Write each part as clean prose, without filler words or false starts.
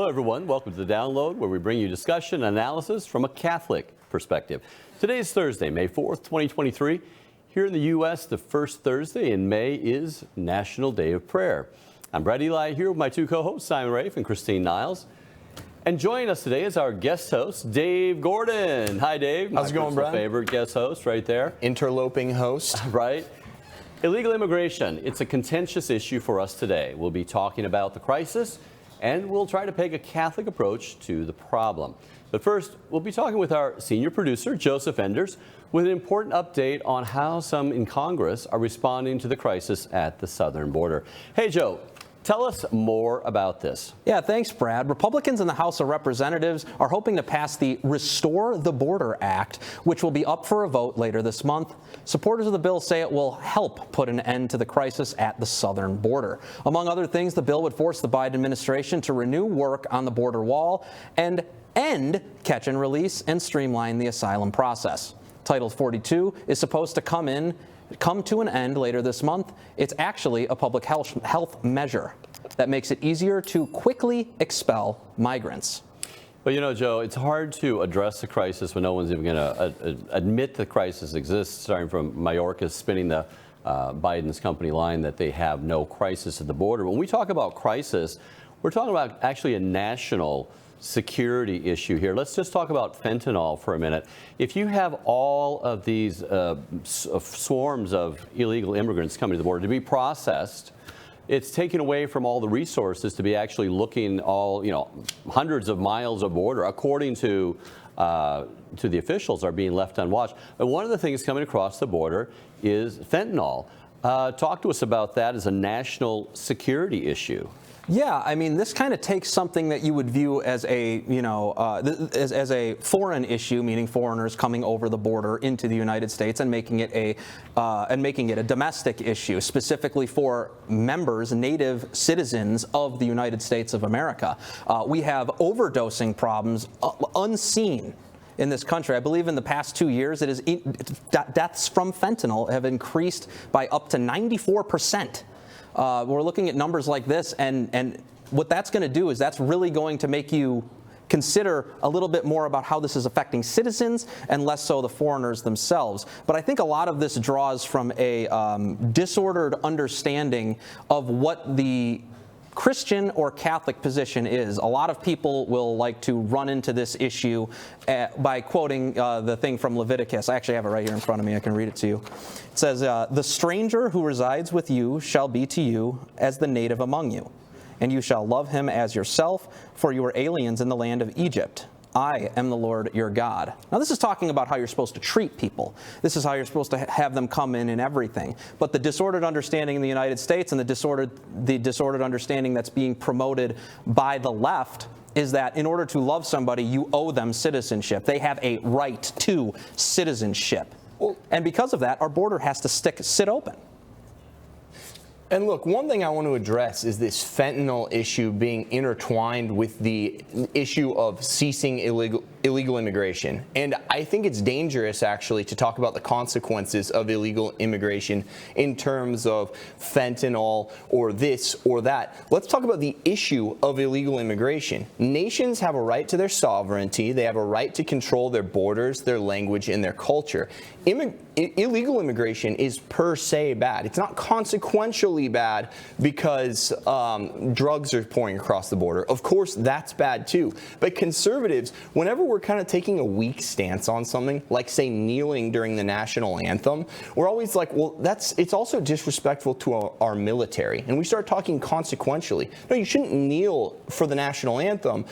Hello, everyone. Welcome to The Download, where we bring you discussion and analysis from a Catholic perspective. Today is Thursday, May 4th, 2023. Here in the U.S., the first Thursday in May is National Day of Prayer. I'm Brad Eli here with my two co-hosts, Simon Rafe and Christine Niles. And joining us today is our guest host, Dave Gordon. Hi, Dave. How's it going, Brad? My favorite guest host right there. Interloping host. Right. Illegal immigration. It's a contentious issue for us today. We'll be talking about the crisis, and we'll try to take a Catholic approach to the problem. But first, we'll be talking with our senior producer, Joseph Enders, with an important update on how some in Congress are responding to the crisis at the southern border. Hey, Joe, tell us more about this. Yeah, thanks, Brad. Republicans in the House of Representatives are hoping to pass the Restore the Border Act, which will be up for a vote later this month. Supporters of the bill say it will help put an end to the crisis at the southern border. Among other things, the bill would force the Biden administration to renew work on the border wall and end catch and release and streamline the asylum process. Title 42 is supposed to come to an end later this month. It's actually a public health measure that makes it easier to quickly expel migrants. Well, you know, Joe, it's hard to address the crisis when no one's even going to admit the crisis exists, starting from Mayorkas spinning the Biden's company line that they have no crisis at the border. When we talk about crisis, we're talking about actually a national security issue here. Let's just talk about fentanyl for a minute. If you have all of these swarms of illegal immigrants coming to the border to be processed, it's taken away from all the resources to be actually looking hundreds of miles of border, according to the officials, are being left unwatched. And one of the things coming across the border is fentanyl. Talk to us about that as a national security issue. Yeah, I mean, this kind of takes something that you would view as a, as a foreign issue, meaning foreigners coming over the border into the United States, and making it a domestic issue, specifically for members, native citizens of the United States of America. We have overdosing problems unseen in this country. I believe in the past 2 years, deaths from fentanyl have increased by up to 94%. We're looking at numbers like this, and what that's going to do is that's really going to make you consider a little bit more about how this is affecting citizens and less so the foreigners themselves. But I think a lot of this draws from a disordered understanding of what the Christian or Catholic position is. A lot of people will like to run into this issue by quoting the thing from Leviticus. I actually have it right here in front of me. I can read it to you. It says, "The stranger who resides with you shall be to you as the native among you, and you shall love him as yourself, for you are aliens in the land of Egypt. I am the Lord your God." Now, this is talking about how you're supposed to treat people. This is how you're supposed to have them come in and everything. But the disordered understanding in the United States and the disordered understanding that's being promoted by the left is that in order to love somebody, you owe them citizenship. They have a right to citizenship. And because of that, our border has to sit open. And look, one thing I want to address is this fentanyl issue being intertwined with the issue of ceasing illegal immigration. And I think it's dangerous, actually, to talk about the consequences of illegal immigration in terms of fentanyl or this or that. Let's talk about the issue of illegal immigration. Nations have a right to their sovereignty. They have a right to control their borders, their language, and their culture. Illegal immigration is per se bad. It's not consequentially bad because drugs are pouring across the border. Of course, that's bad too. But conservatives, whenever we're kind of taking a weak stance on something, like say kneeling during the national anthem, we're always like, well, it's also disrespectful to our military. And we start talking consequentially. No, you shouldn't kneel for the national anthem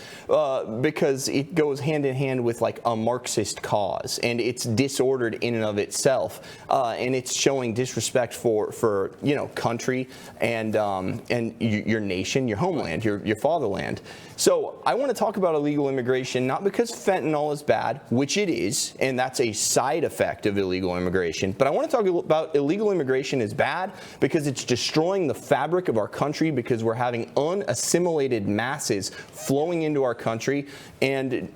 because it goes hand in hand with like a Marxist cause, and it's disordered in and of itself, and it's showing disrespect for country and your nation, your homeland, your fatherland. So I want to talk about illegal immigration, not because fentanyl is bad, which it is, and that's a side effect of illegal immigration, but I want to talk about illegal immigration is bad because it's destroying the fabric of our country, because we're having unassimilated masses flowing into our country and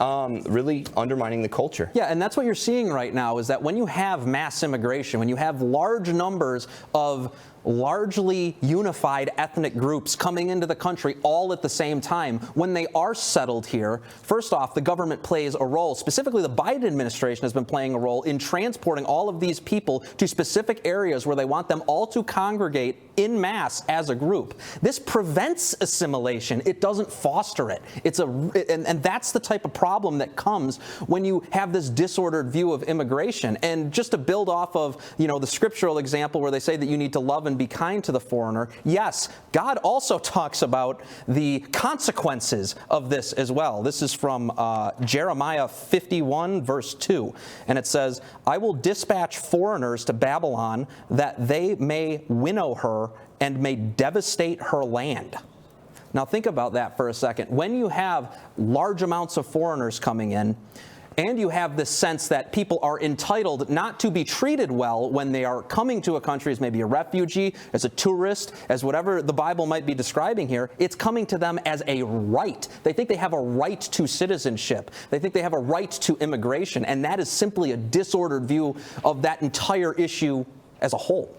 really undermining the culture. Yeah, and that's what you're seeing right now, is that when you have mass immigration, when you have large numbers of largely unified ethnic groups coming into the country all at the same time, when when they are settled here, first off, the government plays a role. Specifically, the Biden administration has been playing a role in transporting all of these people to specific areas where they want them all to congregate in mass as a group. This prevents assimilation. It doesn't foster it. And that's the type of problem that comes when you have this disordered view of immigration. And just to build off of, the scriptural example where they say that you need to love and be kind to the foreigner, yes, God also talks about the consequences of this as well. This is from Jeremiah 51, verse 2. And it says, I will dispatch foreigners to Babylon that they may winnow her and may devastate her land. Now think about that for a second. When you have large amounts of foreigners coming in, and you have this sense that people are entitled not to be treated well when they are coming to a country as maybe a refugee, as a tourist, as whatever the Bible might be describing here, it's coming to them as a right. They think they have a right to citizenship. They think they have a right to immigration, and that is simply a disordered view of that entire issue as a whole.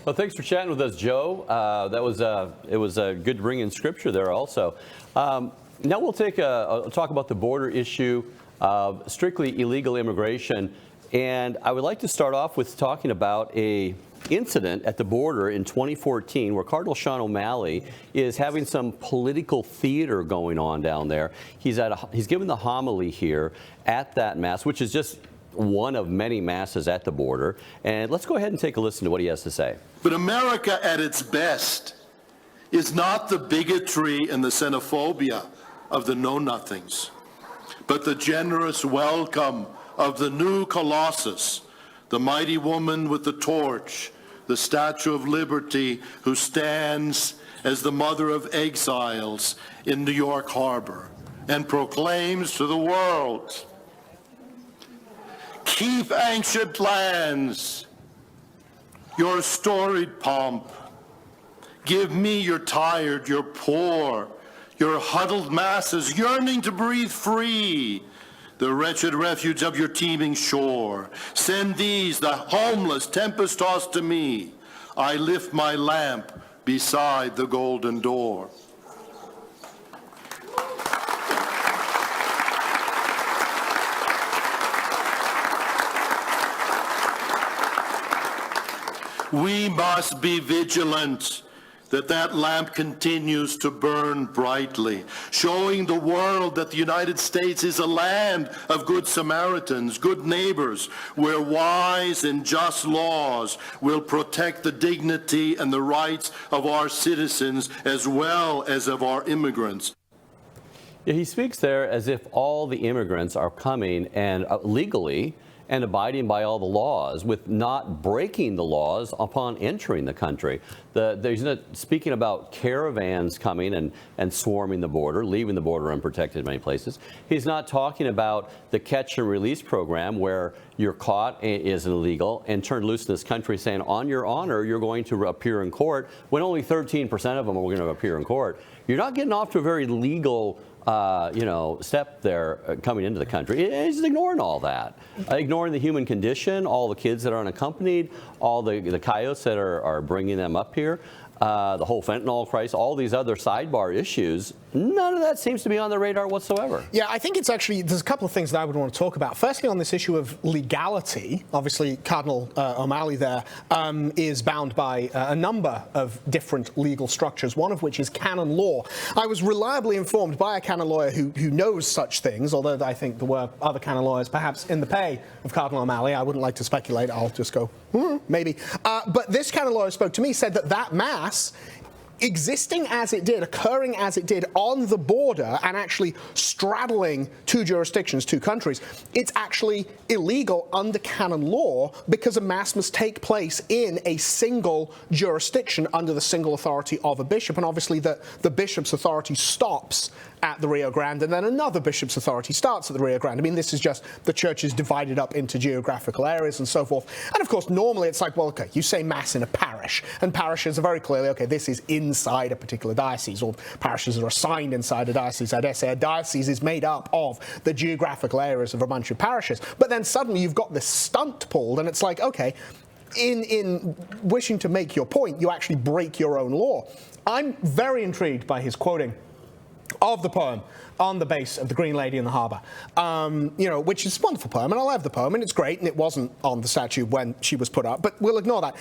Well, thanks for chatting with us, Joe. It was a good bring in scripture there also. Now we'll talk about the border issue of strictly illegal immigration. And I would like to start off with talking about a incident at the border in 2014 where Cardinal Sean O'Malley is having some political theater going on down there. He's given the homily here at that mass, which is just one of many masses at the border. And let's go ahead and take a listen to what he has to say. But America at its best is not the bigotry and the xenophobia of the know-nothings, but the generous welcome of the new Colossus, the mighty woman with the torch, the Statue of Liberty, who stands as the mother of exiles in New York Harbor and proclaims to the world, keep ancient lands, your storied pomp. Give me your tired, your poor, your huddled masses yearning to breathe free, the wretched refuge of your teeming shore. Send these, the homeless, tempest-tossed to me. I lift my lamp beside the golden door. We must be vigilant that lamp continues to burn brightly, showing the world that the United States is a land of good Samaritans, good neighbors, where wise and just laws will protect the dignity and the rights of our citizens as well as of our immigrants. Yeah, he speaks there as if all the immigrants are coming and legally and abiding by all the laws, with not breaking the laws upon entering the country. He's not speaking about caravans coming and swarming the border, leaving the border unprotected in many places. He's not talking about the catch and release program where you're caught is illegal and turned loose in this country, saying on your honor you're going to appear in court, when only 13% of them are going to appear in court. You're not getting off to a very legal step there coming into the country. He's ignoring all that, ignoring the human condition, all the kids that are unaccompanied, all the coyotes that are bringing them up here, the whole fentanyl crisis, all these other sidebar issues. None of that seems to be on the radar whatsoever. Yeah, I think it's actually, there's a couple of things that I would want to talk about. Firstly, on this issue of legality, obviously Cardinal O'Malley there is bound by a number of different legal structures, one of which is canon law. I was reliably informed by a canon lawyer who knows such things, although I think there were other canon lawyers perhaps in the pay of Cardinal O'Malley. I wouldn't like to speculate. I'll just go, maybe. But this canon lawyer spoke to me, said that mass, existing as it did, occurring as it did on the border and actually straddling two jurisdictions, two countries, it's actually illegal under canon law because a mass must take place in a single jurisdiction under the single authority of a bishop. And obviously the bishop's authority stops at the Rio Grande, and then another bishop's authority starts at the Rio Grande. I mean, this is just the church is divided up into geographical areas and so forth. And of course, normally it's like, well, okay, you say mass in a parish, and parishes are very clearly, okay, this is inside a particular diocese, or parishes are assigned inside a diocese. I dare say a diocese is made up of the geographical areas of a bunch of parishes. But then suddenly you've got this stunt pulled, and it's like, okay, in wishing to make your point, you actually break your own law. I'm very intrigued by his quoting of the poem on the base of the Green Lady in the Harbour, which is a wonderful poem, and I love the poem, and it's great, and it wasn't on the statue when she was put up, but we'll ignore that.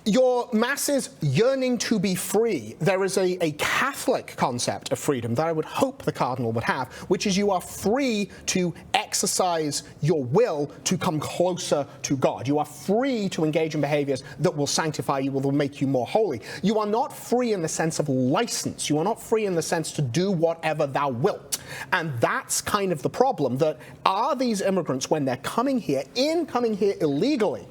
Your masses yearning to be free. There is a Catholic concept of freedom that I would hope the Cardinal would have, which is you are free to exercise your will to come closer to God. You are free to engage in behaviors that will sanctify you, will make you more holy. You are not free in the sense of license. You are not free in the sense to do whatever thou wilt. And that's kind of the problem, that are these immigrants, when they're coming here illegally,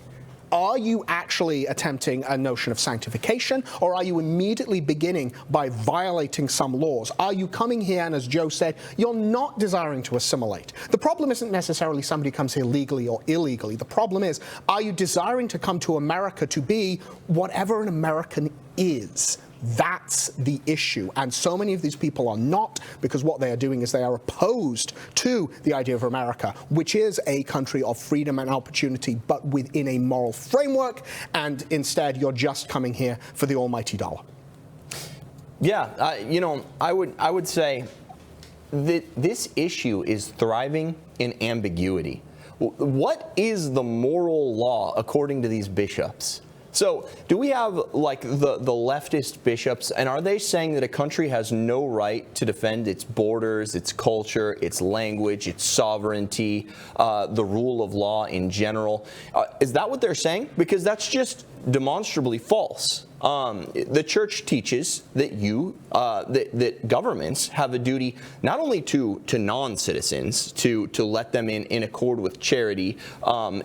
are you actually attempting a notion of sanctification, or are you immediately beginning by violating some laws? Are you coming here, and as Joe said, you're not desiring to assimilate? The problem isn't necessarily somebody comes here legally or illegally. The problem is, are you desiring to come to America to be whatever an American is? That's the issue. And so many of these people are not, because what they are doing is they are opposed to the idea of America, which is a country of freedom and opportunity, but within a moral framework. And instead, you're just coming here for the almighty dollar. Yeah, I would say that this issue is thriving in ambiguity. What is the moral law according to these bishops? So do we have like the leftist bishops, and are they saying that a country has no right to defend its borders, its culture, its language, its sovereignty, the rule of law in general? Is that what they're saying? Because that's just demonstrably false. The church teaches that that governments have a duty not only to non-citizens to let them in accord with charity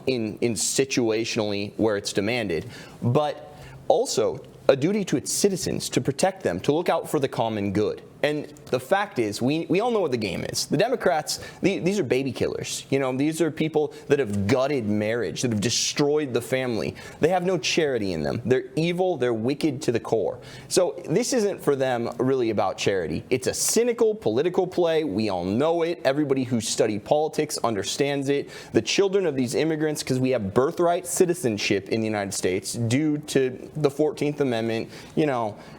in situationally where it's demanded, but also a duty to its citizens to protect them, to look out for the common good. And the fact is, we all know what the game is. The Democrats, these are baby killers. These are people that have gutted marriage, that have destroyed the family. They have no charity in them. They're evil, they're wicked to the core. So this isn't for them really about charity. It's a cynical political play. We all know it. Everybody who's studied politics understands it. The children of these immigrants, because we have birthright citizenship in the United States due to the 14th Amendment,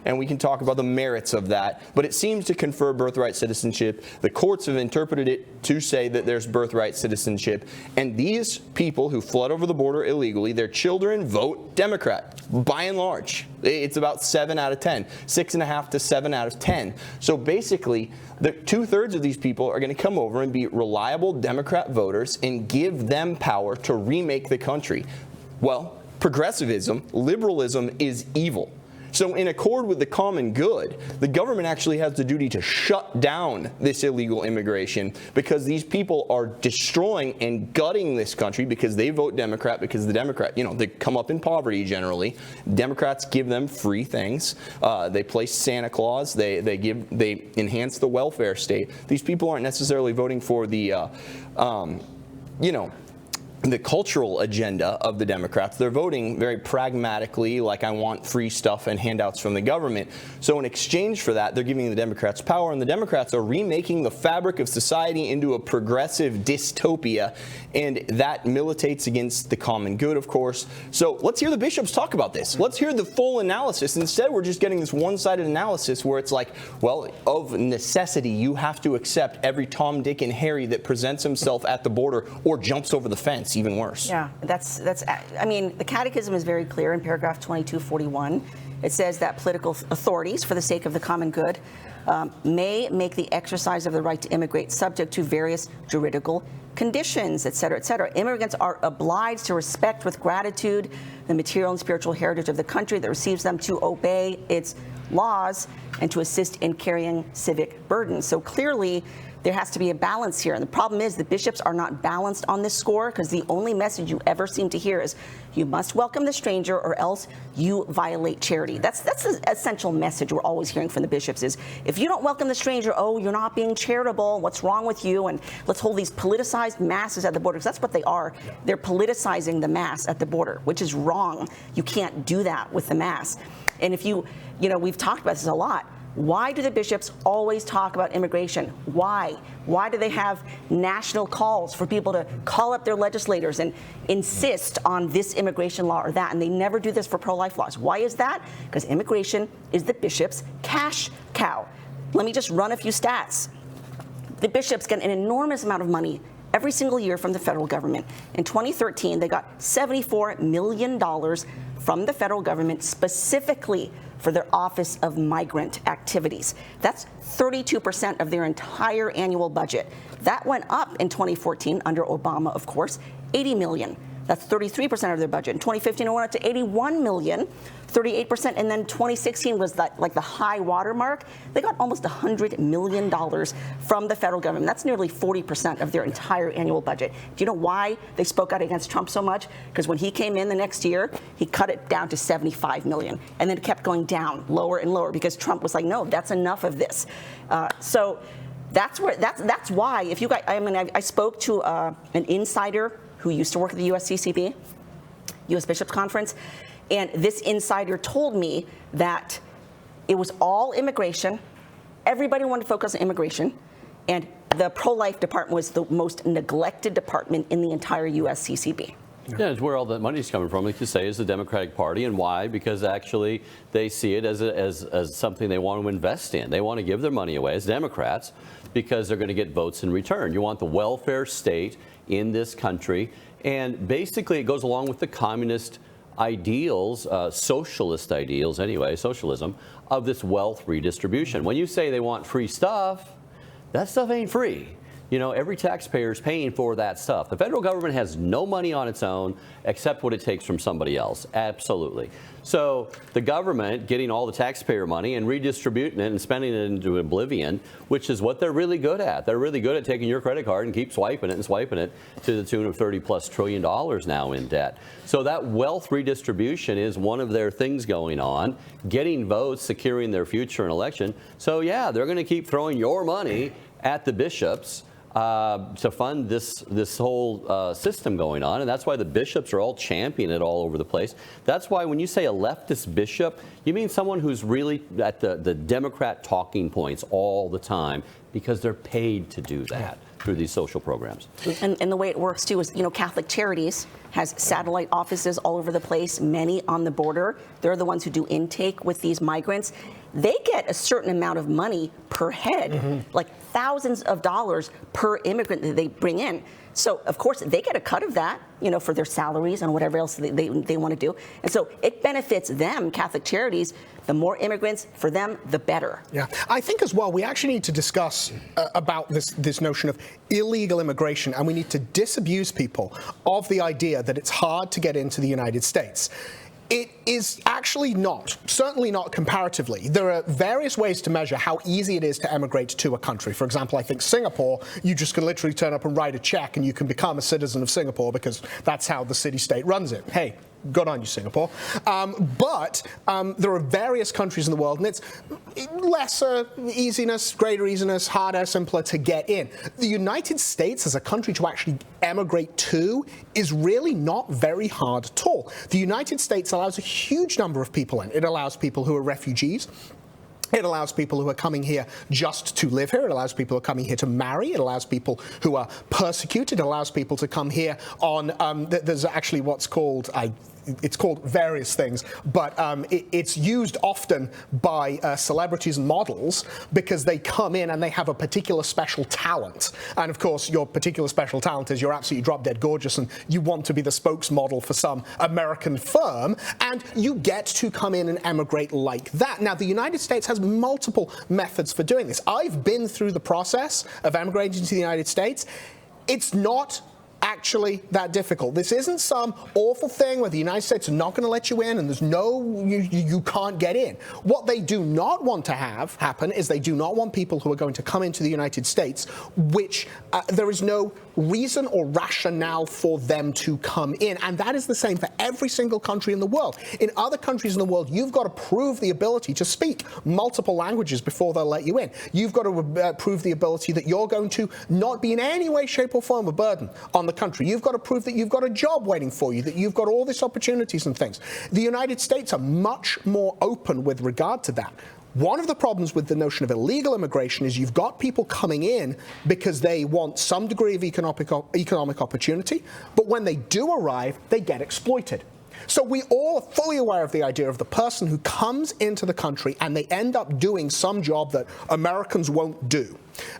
and we can talk about the merits of that, but it seems to confer birthright citizenship. The courts have interpreted it to say that there's birthright citizenship. And these people who flood over the border illegally, their children vote Democrat, by and large. It's about 7 out of 10, 6.5 to 7 out of 10. So basically, the 2/3 of these people are going to come over and be reliable Democrat voters and give them power to remake the country. Well, progressivism, liberalism is evil. So in accord with the common good, the government actually has the duty to shut down this illegal immigration, because these people are destroying and gutting this country because they vote Democrat, because the Democrat, they come up in poverty generally. Democrats give them free things. They place Santa Claus. They enhance the welfare state. These people aren't necessarily voting for the cultural agenda of the Democrats. They're voting very pragmatically, like, I want free stuff and handouts from the government. So in exchange for that, they're giving the Democrats power, and the Democrats are remaking the fabric of society into a progressive dystopia, and that militates against the common good, of course. So let's hear the bishops talk about this. Let's hear the full analysis. Instead, we're just getting this one-sided analysis where it's like, well, of necessity, you have to accept every Tom, Dick, and Harry that presents himself at the border or jumps over the fence. Even worse. Yeah, the Catechism is very clear in paragraph 2241. It says that political authorities, for the sake of the common good, may make the exercise of the right to immigrate subject to various juridical conditions, et cetera, et cetera. Immigrants are obliged to respect with gratitude the material and spiritual heritage of the country that receives them, to obey its laws, and to assist in carrying civic burdens. So clearly, there has to be a balance here. And the problem is the bishops are not balanced on this score, because the only message you ever seem to hear is you must welcome the stranger or else you violate charity. That's the essential message we're always hearing from the bishops is, if you don't welcome the stranger, oh, you're not being charitable, what's wrong with you? And let's hold these politicized masses at the border, because that's what they are. They're politicizing the mass at the border, which is wrong. You can't do that with the mass. And if we've talked about this a lot. Why do the bishops always talk about immigration? Why? Why do they have national calls for people to call up their legislators and insist on this immigration law or that? And they never do this for pro-life laws. Why is that? Because immigration is the bishop's cash cow. Let me just run a few stats. The bishops get an enormous amount of money every single year from the federal government. In 2013, they got $74 million from the federal government specifically for their Office of Migrant Activities. That's 32% of their entire annual budget. That went up in 2014 under Obama, of course, $80 million. That's 33% of their budget. In 2015, it went up to $81 million, 38%, and then 2016 was like the high water mark. They got almost $100 million from the federal government. That's nearly 40% of their entire annual budget. Do you know why they spoke out against Trump so much? Because when he came in the next year, he cut it down to $75 million, and then it kept going down lower and lower because Trump was like, no, that's enough of this. So that's why. If you guys, I spoke to an insider who used to work at the USCCB, U.S. Bishops Conference, and this insider told me that it was all immigration. Everybody wanted to focus on immigration, and the pro-life department was the most neglected department in the entire USCCB. Yeah, it's where all that money's coming from, like you say, is the Democratic Party. And why? Because actually they see it as something they want to invest in. They want to give their money away as Democrats because they're going to get votes in return. You want the welfare state in this country. And basically it goes along with the communist ideals, socialist ideals anyway, socialism, of this wealth redistribution. When you say they want free stuff, that stuff ain't free. You know, every taxpayer is paying for that stuff. The federal government has no money on its own except what it takes from somebody else. Absolutely. So the government getting all the taxpayer money and redistributing it and spending it into oblivion, which is what they're really good at. They're really good at taking your credit card and keep swiping it to the tune of $30+ trillion now in debt. So that wealth redistribution is one of their things going on, getting votes, securing their future in election. So yeah, they're going to keep throwing your money at the bishops to fund this whole system going on, and that's why the bishops are all championing it all over the place. That's why when you say a leftist bishop, you mean someone who's really at the Democrat talking points all the time because they're paid to do that through these social programs. And the way it works too is, you know, Catholic Charities has satellite offices all over the place, many on the border. They're the ones who do intake with these migrants. They get a certain amount of money per head, like thousands of dollars per immigrant that they bring in. So, of course, they get a cut of that, you know, for their salaries and whatever else they want to do. And so it benefits them, Catholic Charities. The more immigrants, for them, the better. Yeah. I think as well, we actually need to discuss about this notion of illegal immigration, and we need to disabuse people of the idea that it's hard to get into the United States. It is actually not, certainly not comparatively. There are various ways to measure how easy it is to emigrate to a country. For example, I think Singapore, you just can literally turn up and write a check and you can become a citizen of Singapore because that's how the city-state runs it. Hey, good on you, Singapore. But there are various countries in the world, and it's lesser easiness, greater easiness, harder, simpler to get in. The United States as a country to actually emigrate to is really not very hard at all. The United States allows a huge number of people in. It allows people who are refugees. It allows people who are coming here just to live here. It allows people who are coming here to marry. It allows people who are persecuted. It allows people to come here on, there's actually what's called, it's called various things, but it's used often by celebrities and models because they come in and they have a particular special talent. And of course, your particular special talent is you're absolutely drop-dead gorgeous and you want to be the spokesmodel for some American firm, and you get to come in and emigrate like that. Now, the United States has multiple methods for doing this. I've been through the process of emigrating to the United States. It's not actually that difficult. This isn't some awful thing where the United States are not going to let you in and there's you can't get in. What they do not want to have happen is they do not want people who are going to come into the United States, which there is no reason or rationale for them to come in. And that is the same for every single country in the world. In other countries in the world, you've got to prove the ability to speak multiple languages before they'll let you in. You've got to prove the ability that you're going to not be in any way, shape, or form a burden on the country. You've got to prove that you've got a job waiting for you, that you've got all these opportunities and things. The United States are much more open with regard to that. One of the problems with the notion of illegal immigration is you've got people coming in because they want some degree of economic opportunity, but when they do arrive, they get exploited. So we all are fully aware of the idea of the person who comes into the country and they end up doing some job that Americans won't do.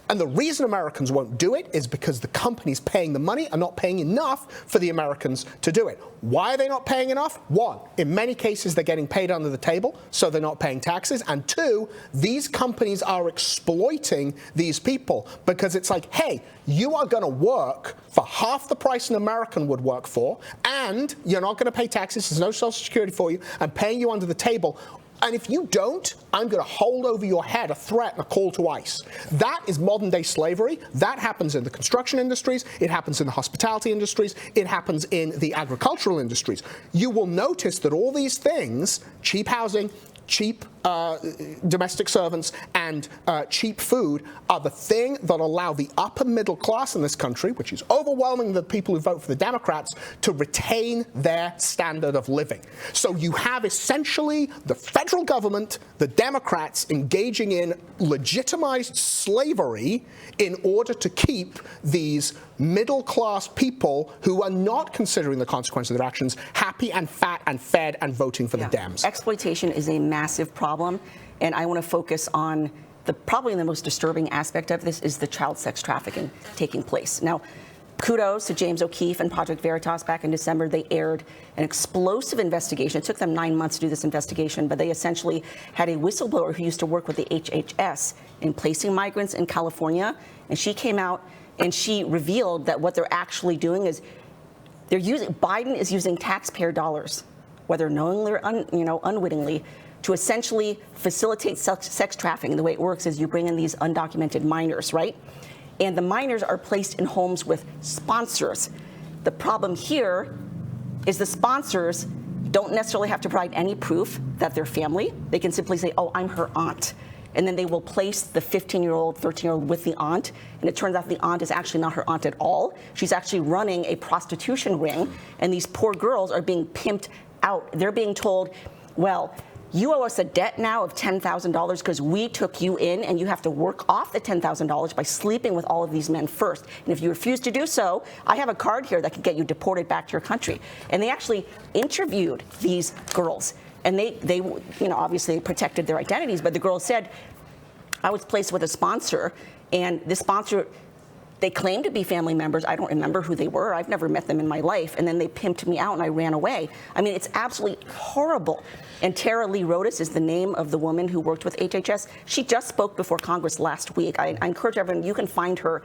And the reason Americans won't do it is because the companies paying the money are not paying enough for the Americans to do it. Why are they not paying enough? One, in many cases they're getting paid under the table, so they're not paying taxes. And two, these companies are exploiting these people because it's like, hey, you are going to work for half the price an American would work for, and you're not going to pay taxes, there's no Social Security for you, I'm paying you under the table. And if you don't, I'm going to hold over your head a threat and a call to ICE. That is modern day slavery. That happens in the construction industries. It happens in the hospitality industries. It happens in the agricultural industries. You will notice that all these things, cheap housing, cheap domestic servants, and cheap food are the thing that allow the upper middle class in this country, which is overwhelming the people who vote for the Democrats, to retain their standard of living. So you have essentially the federal government, the Democrats, engaging in legitimized slavery in order to keep these middle class people who are not considering the consequences of their actions happy and fat and fed and voting for the Dems. Exploitation is a massive problem, and I want to focus on probably the most disturbing aspect of this is the child sex trafficking taking place. Now, kudos to James O'Keefe and Project Veritas. Back in December, they aired an explosive investigation. It took them 9 months to do this investigation, but they essentially had a whistleblower who used to work with the HHS in placing migrants in California, and she came out and she revealed that what they're actually doing is Biden is using taxpayer dollars, whether knowingly or unwittingly, to essentially facilitate sex trafficking. The way it works is you bring in these undocumented minors, right? And the minors are placed in homes with sponsors. The problem here is the sponsors don't necessarily have to provide any proof that they're family. They can simply say, oh, I'm her aunt. And then they will place the 15-year-old, 13-year-old with the aunt. And it turns out the aunt is actually not her aunt at all. She's actually running a prostitution ring. And these poor girls are being pimped out. They're being told, well, you owe us a debt now of $10,000 because we took you in, and you have to work off the $10,000 by sleeping with all of these men first. And if you refuse to do so, I have a card here that could get you deported back to your country. And they actually interviewed these girls. And they obviously protected their identities, but the girl said, I was placed with a sponsor, and this sponsor, they claimed to be family members. I don't remember who they were. I've never met them in my life. And then they pimped me out, and I ran away. I mean, it's absolutely horrible. And Tara Lee Rodas is the name of the woman who worked with HHS. She just spoke before Congress last week. I encourage everyone, you can find her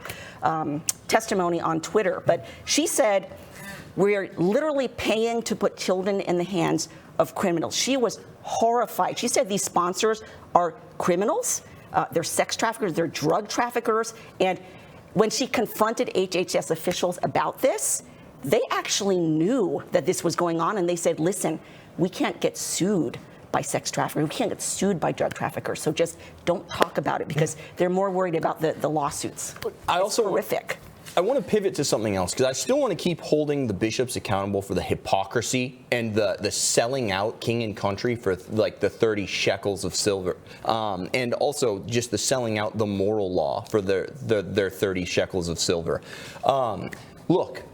testimony on Twitter. But she said, we're literally paying to put children in the hands of criminals. She was horrified. She said these sponsors are criminals, they're sex traffickers, they're drug traffickers. And when she confronted HHS officials about this, they actually knew that this was going on, and they said, listen, we can't get sued by sex traffickers, we can't get sued by drug traffickers, so just don't talk about it, because they're more worried about the lawsuits. It's horrific. I want to pivot to something else, because I still want to keep holding the bishops accountable for the hypocrisy and the selling out king and country for like the 30 shekels of silver, and also just the selling out the moral law for their 30 shekels of silver. Look,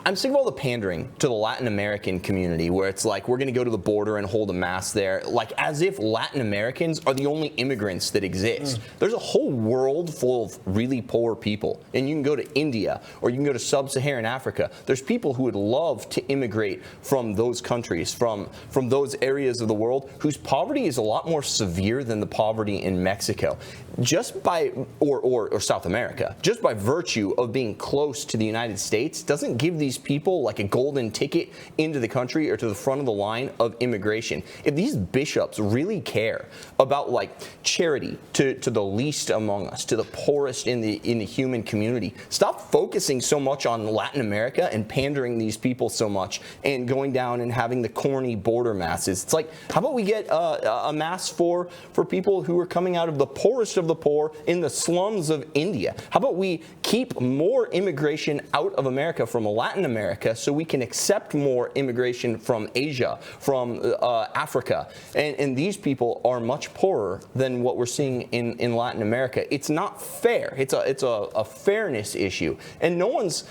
I'm sick of all the pandering to the Latin American community, where it's like we're going to go to the border and hold a mass there, like as if Latin Americans are the only immigrants that exist. There's a whole world full of really poor people, and you can go to India or you can go to sub-Saharan Africa. There's people who would love to immigrate from those countries, from those areas of the world whose poverty is a lot more severe than the poverty in Mexico, just by or South America, just by virtue of being close to the United States doesn't give these people like a golden ticket into the country or to the front of the line of immigration. If these bishops really care about like charity to the least among us, to the poorest in the human community, stop focusing so much on Latin America and pandering these people so much and going down and having the corny border masses. It's like, how about we get a mass for people who are coming out of the poorest of the poor in the slums of India? How about we keep more immigration out of America from Latin America so we can accept more immigration from Asia, from Africa, and these people are much poorer than what we're seeing in Latin America. It's not fair. It's a fairness issue, and no one's.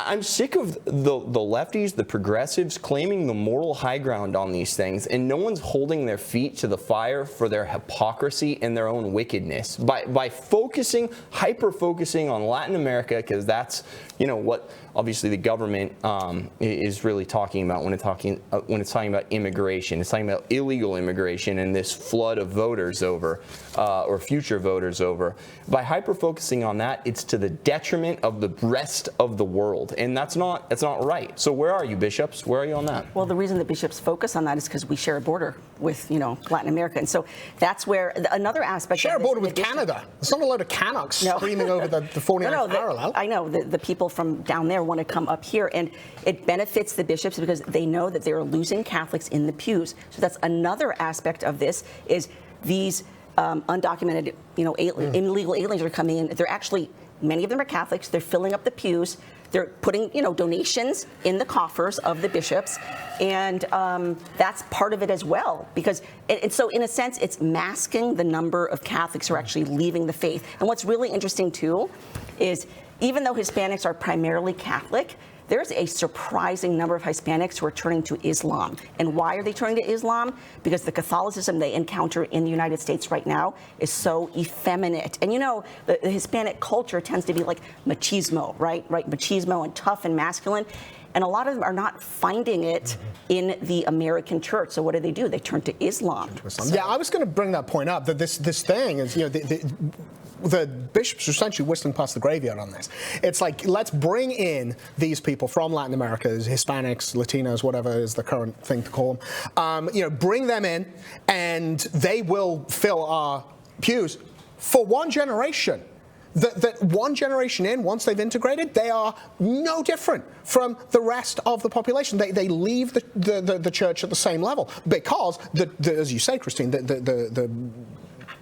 I'm sick of the lefties, the progressives, claiming the moral high ground on these things, and no one's holding their feet to the fire for their hypocrisy and their own wickedness. By hyper-focusing on Latin America, because that's, what obviously the government is really talking about when it's talking about immigration. It's talking about illegal immigration and this flood of voters over, or future voters over. By hyper-focusing on that, it's to the detriment of the rest of the world, and that's not right. So where are you, bishops? Where are you on that? Well, the reason that bishops focus on that is because we share a border with, Latin America, and so that's where another aspect. Share a border with Canada. There's not a load of Canucks screaming over the 49th parallel. I know the people from down there want to come up here, and it benefits the bishops because they know that they're losing Catholics in the pews. So that's another aspect of this is these undocumented, illegal aliens are coming in. They're actually, many of them are Catholics. They're filling up the pews. They're putting, donations in the coffers of the bishops, and that's part of it as well. Because, and so in a sense, it's masking the number of Catholics who are actually leaving the faith. And what's really interesting too is even though Hispanics are primarily Catholic, there's a surprising number of Hispanics who are turning to Islam. And why are they turning to Islam? Because the Catholicism they encounter in the United States right now is so effeminate. And the Hispanic culture tends to be like machismo, right? Machismo and tough and masculine. And a lot of them are not finding it in the American church. So what do? They turn to Islam. Yeah, I was going to bring that point up, that this thing is, the bishops are essentially whistling past the graveyard on this. It's like, let's bring in these people from Latin America, Hispanics, Latinos, whatever is the current thing to call them. Bring them in, and they will fill our pews for one generation. That one generation in, once they've integrated, they are no different from the rest of the population. They leave the church at the same level because, as you say, Christine, the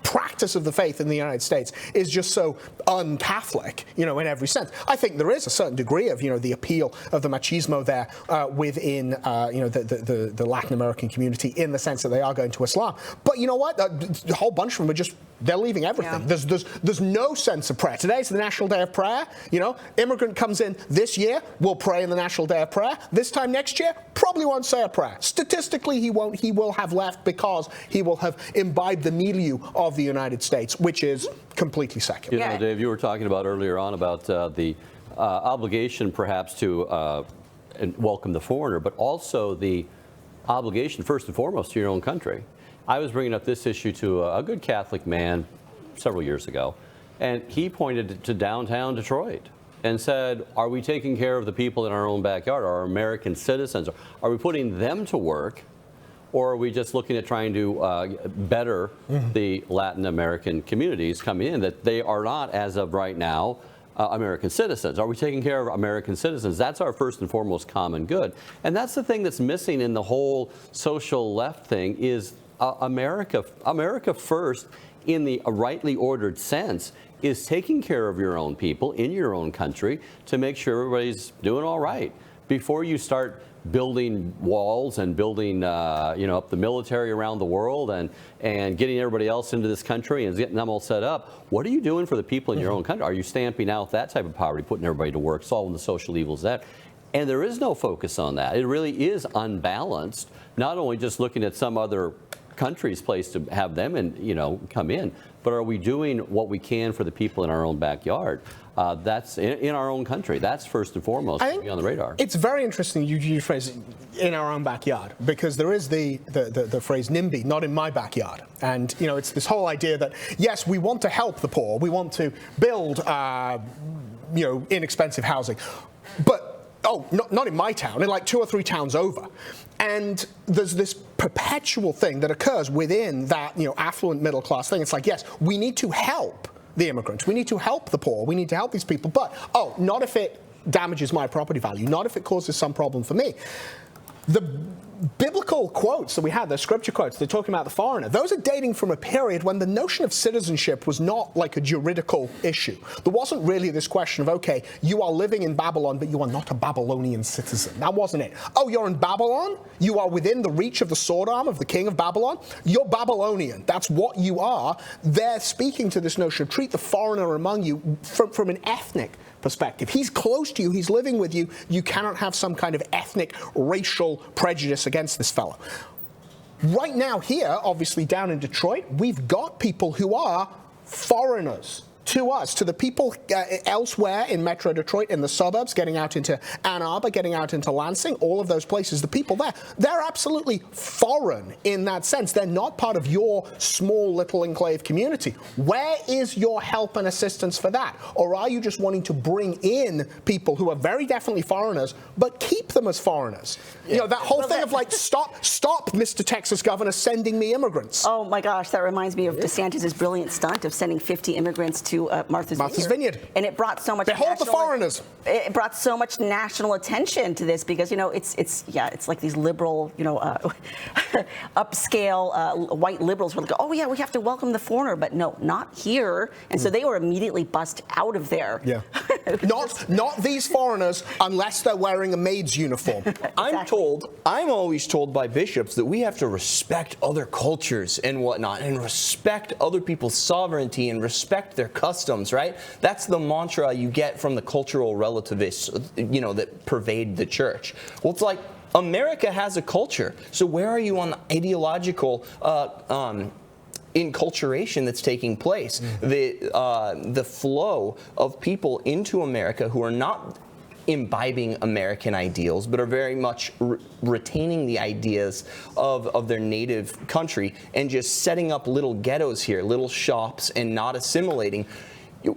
practice of the faith in the United States is just so un-Catholic, in every sense. I think there is a certain degree of, the appeal of the machismo there within, the Latin American community, in the sense that they are going to Islam. But you know what? A whole bunch of them are they're leaving everything. Yeah. There's no sense of prayer. Today's the National Day of Prayer. Immigrant comes in this year, we'll pray in the National Day of Prayer. This time next year, probably won't say a prayer. Statistically, he won't. He will have left because he will have imbibed the milieu of the United States, which is completely secular. Dave, you were talking about earlier on about the obligation perhaps to welcome the foreigner, but also the obligation, first and foremost, to your own country. I was bringing up this issue to a good Catholic man several years ago, and he pointed to downtown Detroit and said, are we taking care of the people in our own backyard, our American citizens? Are we putting them to work, or are we just looking at trying to better the Latin American communities coming in, that they are not, as of right now, American citizens? Are we taking care of American citizens? That's our first and foremost common good. And that's the thing that's missing in the whole social left thing is America first, in the rightly ordered sense, is taking care of your own people in your own country to make sure everybody's doing all right before you start building walls and building up the military around the world and getting everybody else into this country and getting them all set up. What are you doing for the people in your own country? Are you stamping out that type of poverty, putting everybody to work, solving the social evils that? And there is no focus on that. It really is unbalanced, not only just looking at some other country's place to have them come in, but are we doing what we can for the people in our own backyard? That's in our own country. That's first and foremost to be on the radar. It's very interesting you use the phrase "in our own backyard" because there is the phrase "NIMBY," not in my backyard, and it's this whole idea that yes, we want to help the poor, we want to build inexpensive housing, but not in my town, in like 2 or 3 towns over. And there's this perpetual thing that occurs within that, affluent middle class thing. It's like, yes, we need to help the immigrants. We need to help the poor. We need to help these people. But, not if it damages my property value. Not if it causes some problem for me. The biblical quotes that we had, the scripture quotes, they're talking about the foreigner. Those are dating from a period when the notion of citizenship was not like a juridical issue. There wasn't really this question of, okay, you are living in Babylon, but you are not a Babylonian citizen. That wasn't it. Oh, you're in Babylon? You are within the reach of the sword arm of the king of Babylon? You're Babylonian. That's what you are. They're speaking to this notion of treat the foreigner among you from an ethnic perspective. He's close to you, he's living with you, you cannot have some kind of ethnic, racial prejudice against this fellow. Right now here, obviously down in Detroit, we've got people who are foreigners to us, to the people elsewhere in Metro Detroit, in the suburbs, getting out into Ann Arbor, getting out into Lansing, all of those places, the people there, they're absolutely foreign in that sense. They're not part of your small little enclave community. Where is your help and assistance for that? Or are you just wanting to bring in people who are very definitely foreigners, but keep them as foreigners? Yeah. You know, that whole thing of like, stop, Mr. Texas Governor, sending me immigrants. Oh my gosh, that reminds me of DeSantis' brilliant stunt of sending 50 immigrants to Martha's Vineyard. And it brought so much. Behold the foreigners. It brought so much national attention to this because, you know, it's like these liberal, you know, upscale white liberals were like, oh yeah, we have to welcome the foreigner, but no, not here. And so they were immediately bussed out of there. Yeah. not these foreigners unless they're wearing a maid's uniform. Exactly. I'm always told by bishops that we have to respect other cultures and whatnot, and respect other people's sovereignty and respect their customs, right? That's the mantra you get from the cultural relativists, you know, that pervade the church. Well, it's like America has a culture. So where are you on the ideological enculturation that's taking place? The flow of people into America who are not imbibing American ideals, but are very much retaining the ideas of their native country and just setting up little ghettos here, little shops, and not assimilating.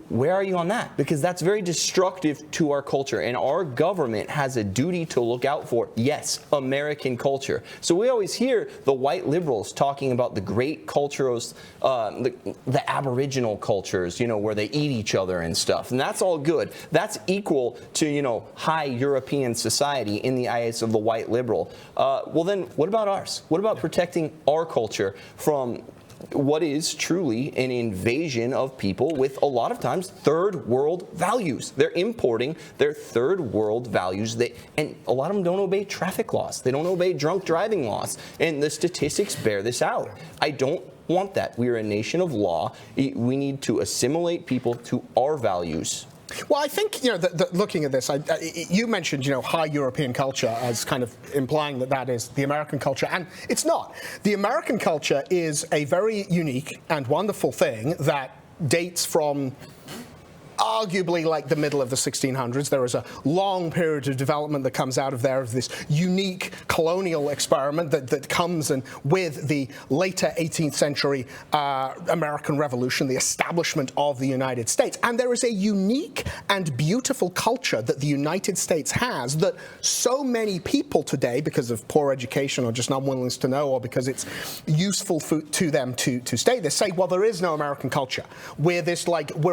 Where are you on that? Because that's very destructive to our culture, and our government has a duty to look out for, yes, American culture. So we always hear the white liberals talking about the great cultures, the Aboriginal cultures, you know, where they eat each other and stuff, and that's all good. That's equal to, you know, high European society in the eyes of the white liberal. Well then, what about ours? What about protecting our culture from what is truly an invasion of people with a lot of times third world values? They're importing their third world values, and a lot of them don't obey traffic laws. They don't obey drunk driving laws, and the statistics bear this out. I don't want that. We are a nation of law. We need to assimilate people to our values. Well, I think, you know, looking at this, you mentioned, you know, high European culture as kind of implying that is the American culture, and it's not. The American culture is a very unique and wonderful thing that dates from arguably like the middle of the 1600s. There is a long period of development that comes out of there, of this unique colonial experiment that comes and with the later 18th century American Revolution, the establishment of the United States. And there is a unique and beautiful culture that the United States has that so many people today, because of poor education or just not willingness to know, or because it's useful to them to stay there, say, well, there is no American culture. We're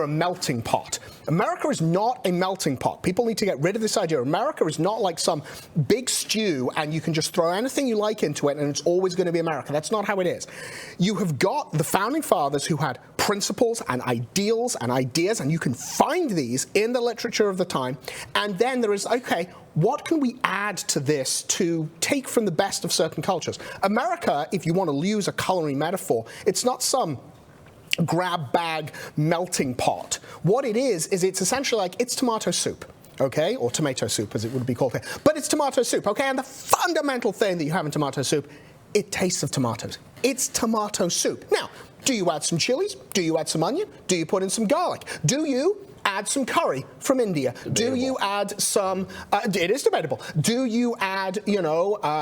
a melting pot. America is not a melting pot. People need to get rid of this idea. America is not like some big stew and you can just throw anything you like into it and it's always going to be America. That's not how it is. You have got the founding fathers who had principles and ideals and ideas, and you can find these in the literature of the time. And then there is, okay, what can we add to this to take from the best of certain cultures? America, if you want to use a culinary metaphor, it's not some grab bag melting pot. What it is it's essentially like, it's tomato soup, okay? Or tomato soup as it would be called here. But it's tomato soup, okay? And the fundamental thing that you have in tomato soup, it tastes of tomatoes. It's tomato soup. Now, do you add some chilies? Do you add some onion? Do you put in some garlic? Do you add some curry from India? Debatable. Do you add some, it is debatable. Do you add,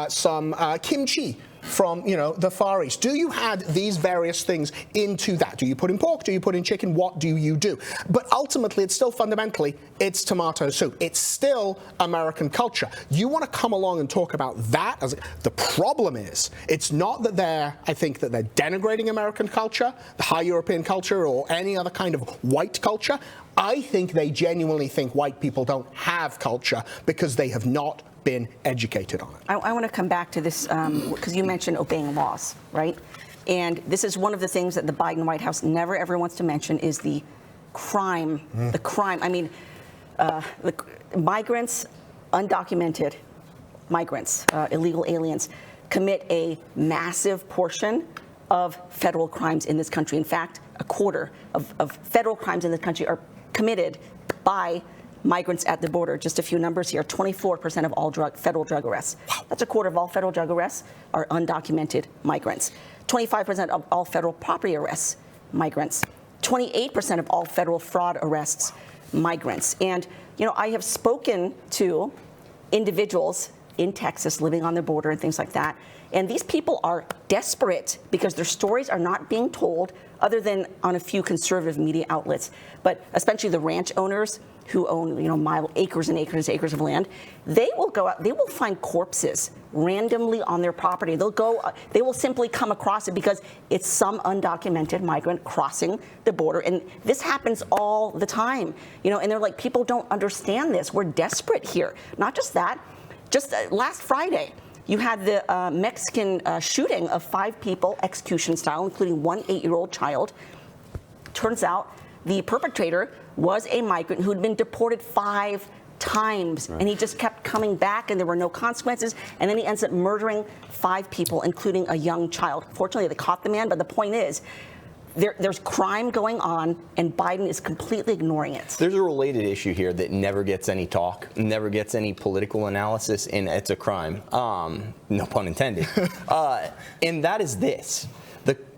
some kimchi from, the Far East? Do you add these various things into that? Do you put in pork? Do you put in chicken? What do you do? But ultimately, it's still fundamentally, it's tomato soup. It's still American culture. You want to come along and talk about that as the problem is, it's not that I think that they're denigrating American culture, the high European culture, or any other kind of white culture. I think they genuinely think white people don't have culture because they have not been educated on it. I want to come back to this because you mentioned obeying laws, right? And this is one of the things that the Biden White House never ever wants to mention is the crime. The crime. I mean, the migrants, undocumented migrants, illegal aliens, commit a massive portion of federal crimes in this country. In fact, a quarter of federal crimes in this country are committed by migrants at the border. Just a few numbers here. 24% of all federal drug arrests. That's a quarter of all federal drug arrests are undocumented migrants. 25% of all federal property arrests, migrants. 28% of all federal fraud arrests, migrants. And, I have spoken to individuals in Texas living on the border and things like that. And these people are desperate because their stories are not being told other than on a few conservative media outlets. But especially the ranch owners who own, acres and acres and acres of land, they will go out, they will find corpses randomly on their property. They will simply come across it because it's some undocumented migrant crossing the border. And this happens all the time, and they're like, people don't understand this. We're desperate here. Not just that, just last Friday, you had the Mexican shooting of 5 people, execution style, including one 8-year-old child. Turns out the perpetrator was a migrant who'd been deported 5 times, and he just kept coming back, and there were no consequences, and then he ends up murdering 5 people, including a young child. Fortunately, they caught the man, but the point is, there's crime going on, and Biden is completely ignoring it. There's a related issue here that never gets any talk, never gets any political analysis, and it's a crime. No pun intended. And that is this.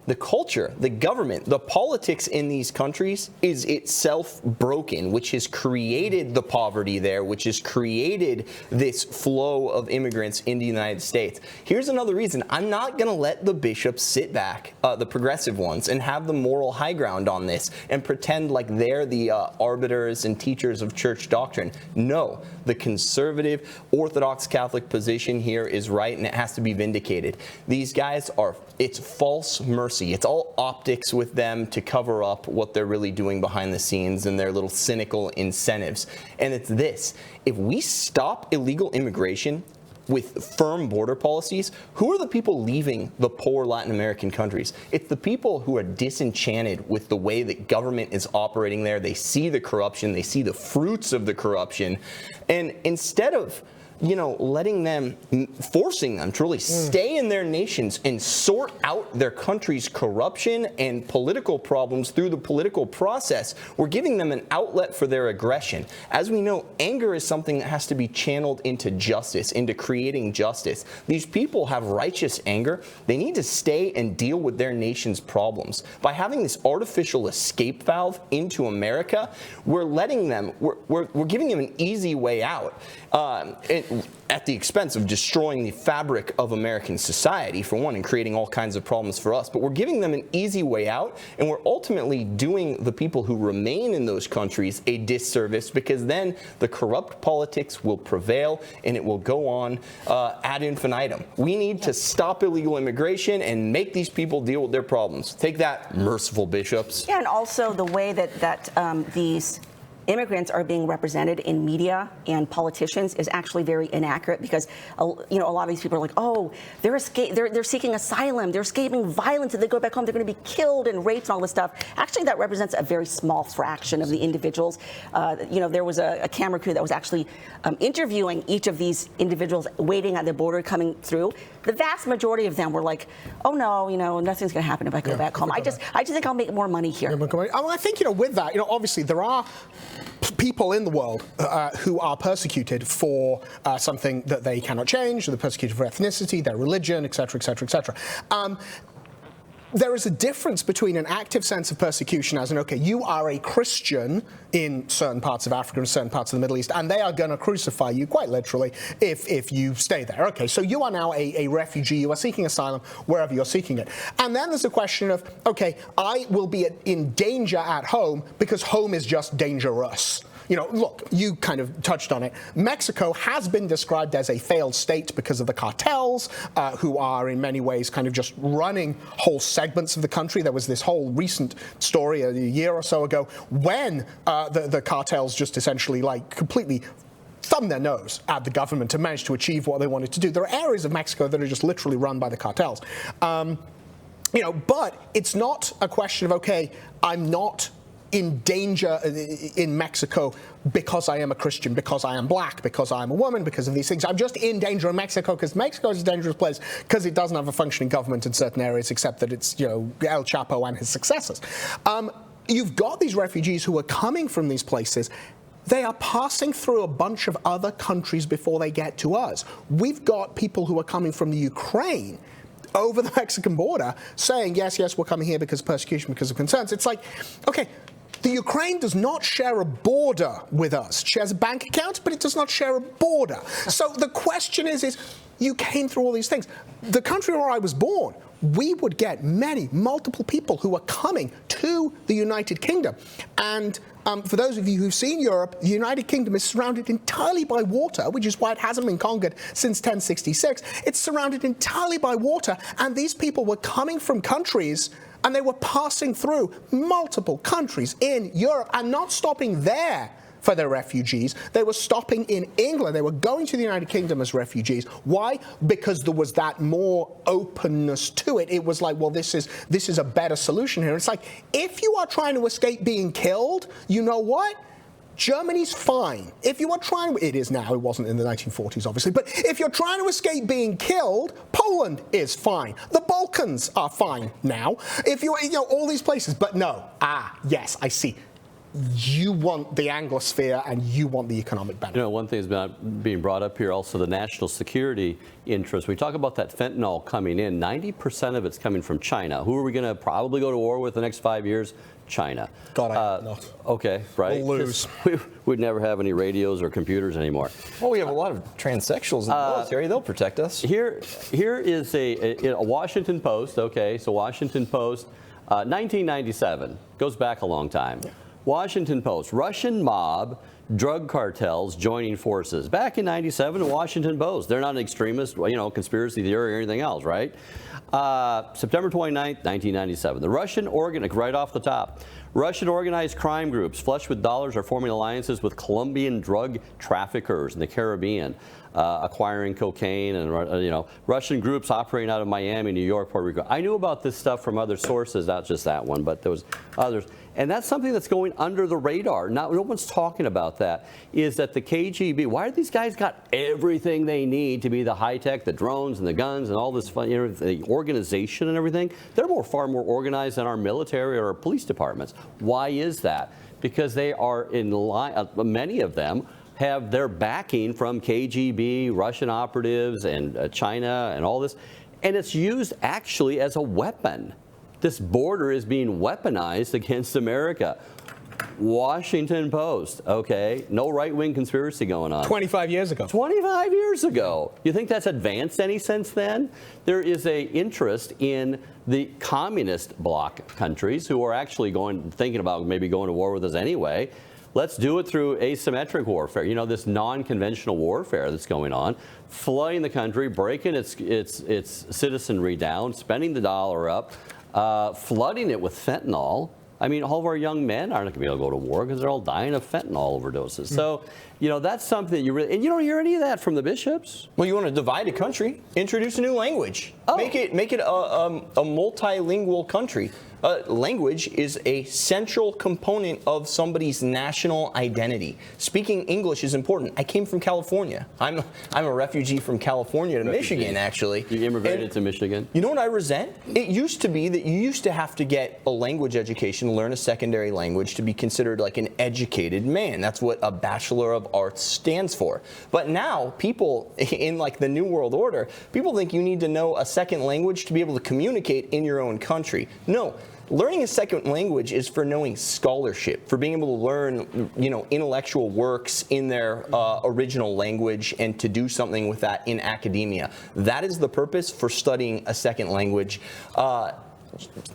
The culture, the government, the politics in these countries is itself broken, which has created the poverty there, which has created this flow of immigrants in the United States. Here's another reason. I'm not going to let the bishops sit back, the progressive ones, and have the moral high ground on this and pretend like they're the arbiters and teachers of church doctrine. No, the conservative, Orthodox Catholic position here is right, and it has to be vindicated. These guys it's false mercy. It's all optics with them to cover up what they're really doing behind the scenes and their little cynical incentives. And it's this. If we stop illegal immigration with firm border policies, who are the people leaving the poor Latin American countries? It's the people who are disenchanted with the way that government is operating there. They see the corruption. They see the fruits of the corruption. And instead of letting them, forcing them to really stay in their nations and sort out their country's corruption and political problems through the political process, we're giving them an outlet for their aggression. As we know, anger is something that has to be channeled into justice, into creating justice. These people have righteous anger. They need to stay and deal with their nation's problems. By having this artificial escape valve into America, we're letting them, we're giving them an easy way out. At the expense of destroying the fabric of American society, for one, and creating all kinds of problems for us. But we're giving them an easy way out, and we're ultimately doing the people who remain in those countries a disservice, because then the corrupt politics will prevail, and it will go on ad infinitum. We need to stop illegal immigration and make these people deal with their problems. Take that, merciful bishops. Yeah, and also the way that these immigrants are being represented in media and politicians is actually very inaccurate, because a lot of these people are like, oh, they're seeking asylum, they're escaping violence, and they go back home, they're going to be killed and raped and all this stuff. Actually, that represents a very small fraction of the individuals. There was a camera crew that was actually interviewing each of these individuals waiting at the border coming through. The vast majority of them were like, oh no, nothing's going to happen if I go back home. I just think I'll make more money here. I think with that, obviously there are people in the world who are persecuted for something that they cannot change. They're persecuted for ethnicity, their religion, etc., etc., etc. There is a difference between an active sense of persecution, as in, okay, you are a Christian in certain parts of Africa and certain parts of the Middle East, and they are going to crucify you, quite literally, if you stay there. Okay, so you are now a refugee, you are seeking asylum wherever you're seeking it. And then there's a question of, okay, I will be in danger at home because home is just dangerous. Look, you kind of touched on it. Mexico has been described as a failed state because of the cartels, who are in many ways kind of just running whole segments of the country. There was this whole recent story a year or so ago when the cartels just essentially completely thumb their nose at the government and managed to achieve what they wanted to do. There are areas of Mexico that are just literally run by the cartels. But it's not a question of, okay, I'm not in danger in Mexico because I am a Christian, because I am black, because I am a woman, because of these things. I'm just in danger in Mexico because Mexico is a dangerous place because it doesn't have a functioning government in certain areas, except that it's, El Chapo and his successors. You've got these refugees who are coming from these places they are passing through a bunch of other countries before they get to us. We've got people who are coming from the Ukraine over the Mexican border saying, yes, we're coming here because of persecution, because of concerns. It's like, okay, the Ukraine does not share a border with us. It shares a bank account, but it does not share a border. So the question is you came through all these things. The country where I was born, we would get multiple people who are coming to the United Kingdom. And for those of you who've seen Europe, the United Kingdom is surrounded entirely by water, which is why it hasn't been conquered since 1066. It's surrounded entirely by water, and these people were coming from countries, and they were passing through multiple countries in Europe and not stopping there for their refugees. They were stopping in England. They were going to the United Kingdom as refugees. Why? Because there was that more openness to it. It was like, well, this is a better solution here. It's like, if you are trying to escape being killed, you know what? Germany's fine. If you are trying, it is now, it wasn't in the 1940s, obviously, but if you're trying to escape being killed, Poland is fine. The Balkans are fine now. If you know, all these places, but no. Yes, I see. You want the Anglosphere and you want the economic benefit. You know, one thing that's been being brought up here, also the national security interest. We talk about that fentanyl coming in. 90% of it's coming from China. Who are we going to probably go to war with the next 5 years? China. God, I hope not. Okay, right. We'll lose. We'd never have any radios or computers anymore. Well, we have a lot of transsexuals in the military. They'll protect us. Here is a Washington Post. Okay, so Washington Post, 1997, goes back a long time. Yeah. Washington Post, Russian mob, drug cartels joining forces. Back in 97, the Washington Post. They're not an extremist, conspiracy theory or anything else, right? September 29th, 1997. The Russian right off the top, Russian organized crime groups flush with dollars are forming alliances with Colombian drug traffickers in the Caribbean, acquiring cocaine and Russian groups operating out of Miami, New York, Puerto Rico. I knew about this stuff from other sources, not just that one, but there was others. And that's something that's going under the radar. No one's talking about that, is that the KGB, why do these guys got everything they need to be the high tech, the drones and the guns and all this fun, the organization and everything? They're far more organized than our military or our police departments. Why is that? Because they are in line, many of them have their backing from KGB, Russian operatives, and China and all this. And it's used actually as a weapon. This border is being weaponized against America. Washington Post, okay? No right-wing conspiracy going on. 25 years ago. 25 years ago. You think that's advanced any since then? There is a interest in the communist bloc countries who are actually thinking about maybe going to war with us anyway. Let's do it through asymmetric warfare. This non-conventional warfare that's going on, flooding the country, breaking its citizenry down, spending the dollar up, flooding it with fentanyl. I mean, all of our young men aren't going to be able to go to war because they're all dying of fentanyl overdoses. So, that's something that and you don't hear any of that from the bishops. Well, you want to divide a country, introduce a new language. Make it a multilingual country. Language is a central component of somebody's national identity. Speaking English is important. I came from California. I'm a refugee from California to Michigan, actually. You immigrated to Michigan? You know what I resent? It used to be that you used to have to get a language education, learn a secondary language to be considered like an educated man. That's what a Bachelor of Arts stands for. But now, people in like the New World Order, people think you need to know a second language to be able to communicate in your own country. No. Learning a second language is for knowing scholarship, for being able to learn, intellectual works in their original language and to do something with that in academia. That is the purpose for studying a second language.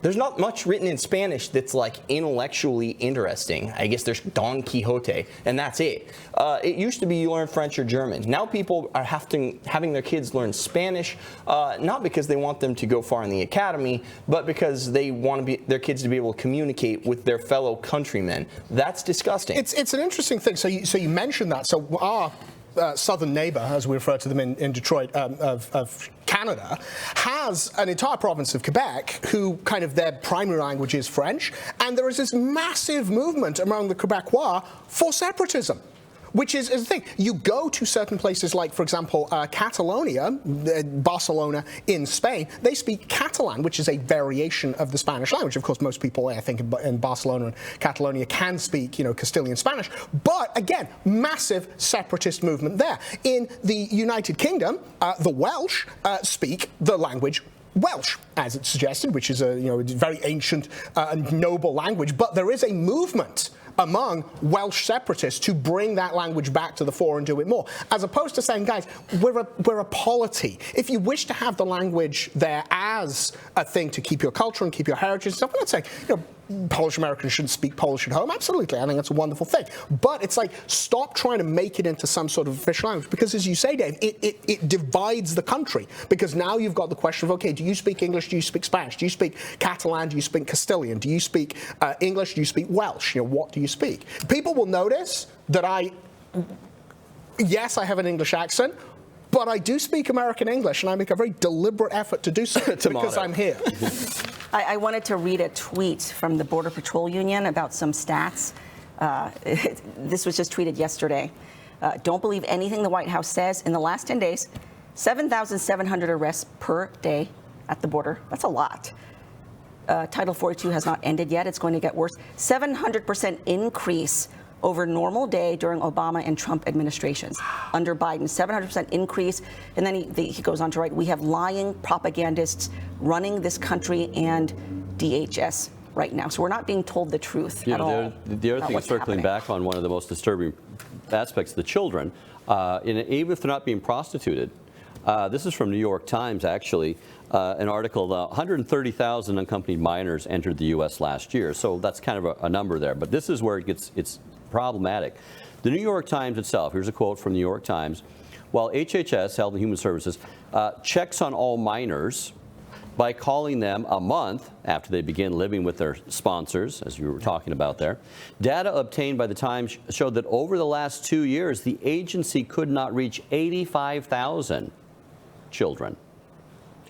There's not much written in Spanish that's like intellectually interesting. I guess there's Don Quixote, and that's it. It used to be you learn French or German. Now people are having their kids learn Spanish, not because they want them to go far in the academy, but because they want their kids to be able to communicate with their fellow countrymen. That's disgusting. It's an interesting thing. So you mentioned that. So our southern neighbor, as we refer to them in Detroit, of Canada, has an entire province of Quebec who kind of their primary language is French, and there is this massive movement among the Quebecois for separatism. Which is the thing. You go to certain places like, for example, Catalonia, Barcelona in Spain, they speak Catalan, which is a variation of the Spanish language. Of course, most people, I think, in Barcelona and Catalonia can speak, Castilian Spanish. But again, massive separatist movement there. In the United Kingdom, the Welsh speak the language Welsh, as it's suggested, which is a very ancient and noble language. But there is a movement among Welsh separatists to bring that language back to the fore and do it more, as opposed to saying, guys, we're a polity. If you wish to have the language there as a thing to keep your culture and keep your heritage and stuff, we're not saying, Polish Americans shouldn't speak Polish at home. Absolutely, I think that's a wonderful thing. But it's like, stop trying to make it into some sort of official language, because as you say, Dave, it divides the country, because now you've got the question of, okay, do you speak English, do you speak Spanish, do you speak Catalan, do you speak Castilian, do you speak English, do you speak Welsh, what do you speak? People will notice that yes, I have an English accent, but I do speak American English, and I make a very deliberate effort to do so because I'm here. I wanted to read a tweet from the Border Patrol Union about some stats. This was just tweeted yesterday. Don't believe anything the White House says. In the last 10 days, 7,700 arrests per day at the border. That's a lot. Title 42 has not ended yet. It's going to get worse. 700% increase over normal day during Obama and Trump administrations. Under Biden, 700% increase. And then he goes on to write, we have lying propagandists running this country and DHS right now. So we're not being told the truth at all. The other thing is circling back on one of the most disturbing aspects, the children, even if they're not being prostituted. This is from New York Times, actually, an article, 130,000 unaccompanied minors entered the U.S. last year. So that's kind of a number there. But this is where it's problematic. The New York Times itself, here's a quote from the New York Times, while HHS, Health and Human Services, checks on all minors by calling them a month after they begin living with their sponsors, as you were talking about there, data obtained by the Times showed that over the last 2 years, the agency could not reach 85,000 children.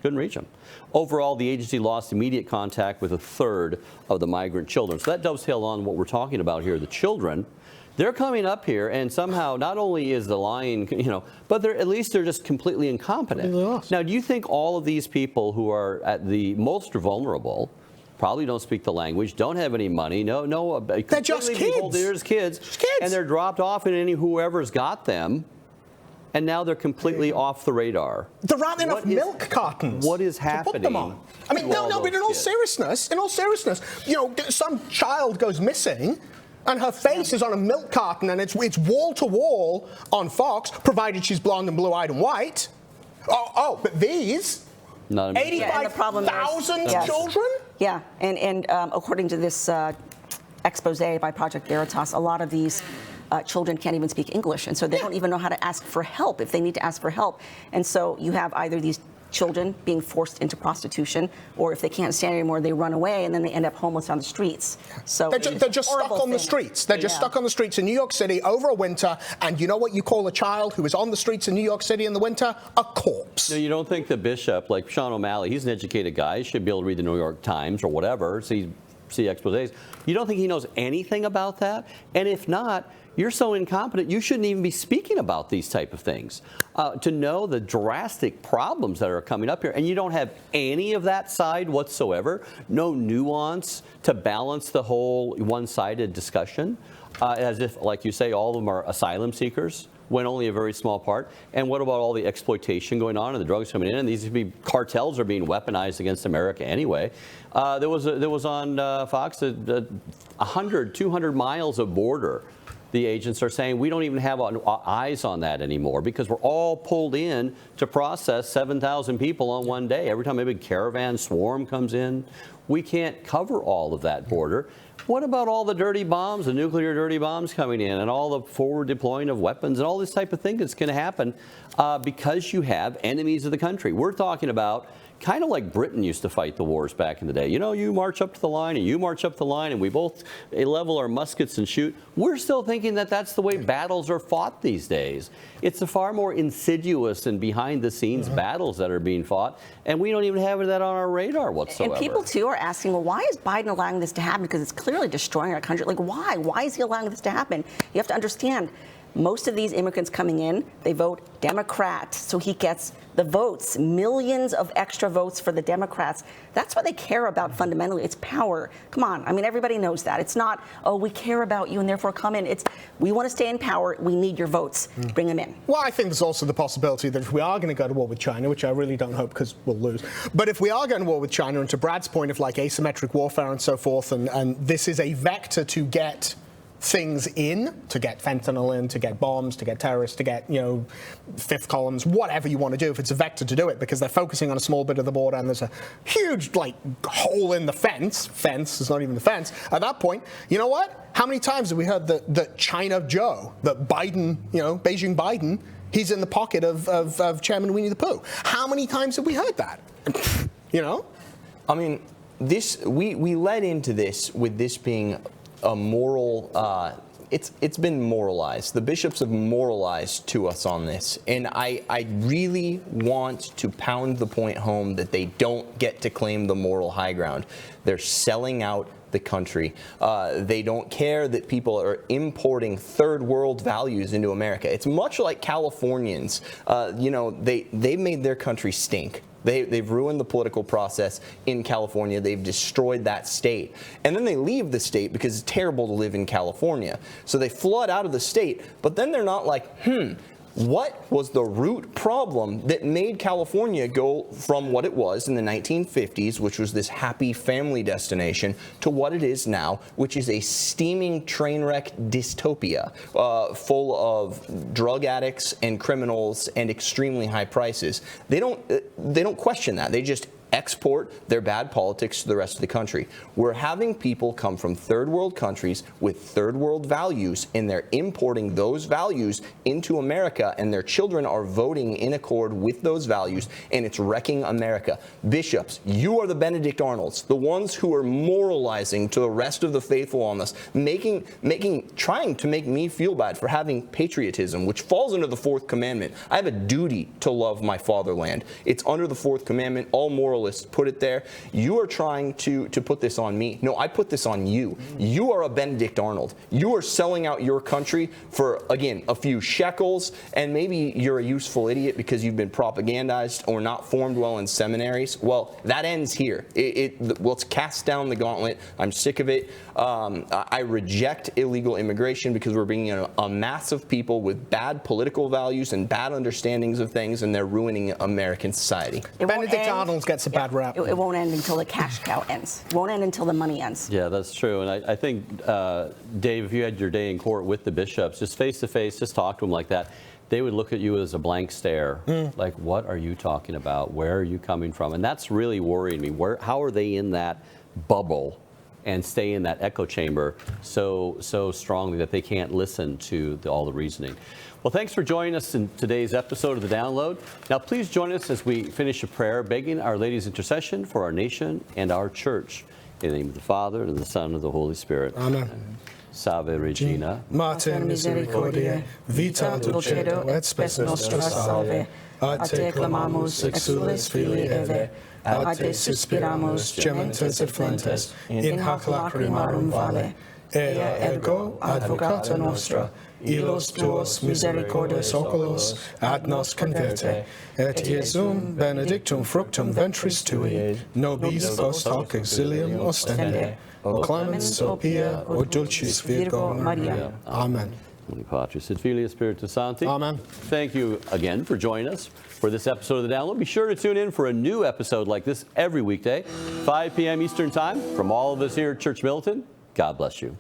Couldn't reach them. Overall, the agency lost immediate contact with a third of the migrant children. So that dovetails on what we're talking about here, the children. They're coming up here, and somehow not only is the lying, but at least they're just completely incompetent. Now, do you think all of these people who are at the most vulnerable probably don't speak the language, don't have any money, they're just kids. There's kids, and they're dropped off in whoever's got them, and now they're completely off the radar? There aren't enough milk cartons. What is happening? To put them on. I mean, but in all seriousness, some child goes missing, and her face is on a milk carton, and it's wall to wall on Fox, provided she's blonde and blue-eyed and white. But these 85,000 children. Yeah, and according to this expose by Project Veritas, a lot of these children can't even speak English, and so they don't even know how to ask for help if they need to ask for help. And so you have either these children being forced into prostitution, or if they can't stand anymore, they run away, and then they end up homeless on the streets. So they're just stuck on the streets. They're just stuck on the streets in New York City over a winter. And you know what you call a child who is on the streets in New York City in the winter? A corpse. No, you don't think the bishop, like Sean O'Malley, he's an educated guy, he should be able to read the New York Times or whatever, see exposés. You don't think he knows anything about that? And if not, you're so incompetent, you shouldn't even be speaking about these type of things. To know the drastic problems that are coming up here, and you don't have any of that side whatsoever, no nuance to balance the whole one-sided discussion, as if, like you say, all of them are asylum seekers, when only a very small part. And what about all the exploitation going on and the drugs coming in? And these cartels are being weaponized against America anyway. There was on Fox 100, 200 miles of border. The agents are saying we don't even have eyes on that anymore because we're all pulled in to process 7,000 people on one day. Every time a big caravan swarm comes in, we can't cover all of that border. What about all the dirty bombs, the nuclear dirty bombs coming in, and all the forward deploying of weapons and all this type of thing that's going to happen because you have enemies of the country? We're talking about kind of like Britain used to fight the wars back in the day. You march up to the line and you march up the line and we both level our muskets and shoot. We're still thinking that that's the way battles are fought these days. It's a far more insidious and behind-the-scenes battles that are being fought, and we don't even have that on our radar whatsoever. And people, too, are asking, well, why is Biden allowing this to happen? Because it's clearly destroying our country. Like, why? Why is he allowing this to happen? You have to understand, most of these immigrants coming in, they vote Democrat. So he gets the votes, millions of extra votes for the Democrats. That's what they care about fundamentally. It's power. Come on. I mean, everybody knows that. It's not, oh, we care about you and therefore come in. It's, we want to stay in power. We need your votes. Bring them in. Well, I think there's also the possibility that if we are going to go to war with China, which I really don't hope because we'll lose, but if we are going to war with China, and to Brad's point of like asymmetric warfare and so forth, and this is a vector to get things in, to get fentanyl in, to get bombs, to get terrorists, to get, fifth columns, whatever you want to do, if it's a vector to do it, because they're focusing on a small bit of the border and there's a huge, hole in the fence is not even the fence, at that point, you know what? How many times have we heard that China Joe, that Biden, Beijing Biden, he's in the pocket of Chairman Winnie the Pooh? How many times have we heard that? I mean, we led into this with this being a moral, it's been moralized. The bishops have moralized to us on this. And I really want to pound the point home that they don't get to claim the moral high ground. They're selling out the country. They don't care that people are importing third world values into America. It's much like Californians. They've made their country stink. They've ruined the political process in California. They've destroyed that state. And then they leave the state because it's terrible to live in California. So they flood out of the state, but then they're not like, what was the root problem that made California go from what it was in the 1950s, which was this happy family destination, to what it is now, which is a steaming train wreck dystopia full of drug addicts and criminals and extremely high prices. They don't question that. They just export their bad politics to the rest of the country. We're having people come from third world countries with third world values, and they're importing those values into America, and their children are voting in accord with those values, and it's wrecking America. Bishops, you are the Benedict Arnolds, the ones who are moralizing to the rest of the faithful on this, trying to make me feel bad for having patriotism, which falls under the fourth commandment. I have a duty to love my fatherland. It's under the fourth commandment. All moralists put it there. You are trying to put this on me. No, I put this on you. You are a Benedict Arnold. You are selling out your country for, again, a few shekels, and maybe you're a useful idiot because you've been propagandized or not formed well in seminaries. Well, that ends here. Let's cast down the gauntlet. I'm sick of it. I reject illegal immigration because we're bringing in a mass of people with bad political values and bad understandings of things, and they're ruining American society. Benedict Arnold gets a bad rap. It won't end until the cash cow ends. It won't end until the money ends. Yeah, that's true. And I think, Dave, if you had your day in court with the bishops, just face to face, just talk to them like that, they would look at you as a blank stare. Like, what are you talking about? Where are you coming from? And that's really worrying me. How are they in that bubble and stay in that echo chamber so strongly that they can't listen to all the reasoning? Well, thanks for joining us in today's episode of The Download. Now, please join us as we finish a prayer begging Our Lady's intercession for our nation and our church. In the name of the Father, and of the Son, and of the Holy Spirit. Amen. Salve Regina. Mater misericordiae, vita dulcedo et spes nostra salve. A te clamamus, exules filii Eve. A te suspiramus, gementes et flentes, in hac lacrimarum vale. Ea ergo advocata nostra, illos tuos misericordes oculos ad nos converte, et Iesum benedictum fructum ventris tui, nobis post hoc exilium ostende, o clemens, o pia, o dulcis Virgo Maria. Amen. Omni Patris et Filii et Spiritus Sancti. Amen. Thank you again for joining us for this episode of The Download. Be sure to tune in for a new episode like this every weekday, 5 p.m. Eastern Time. From all of us here at Church Militant, God bless you.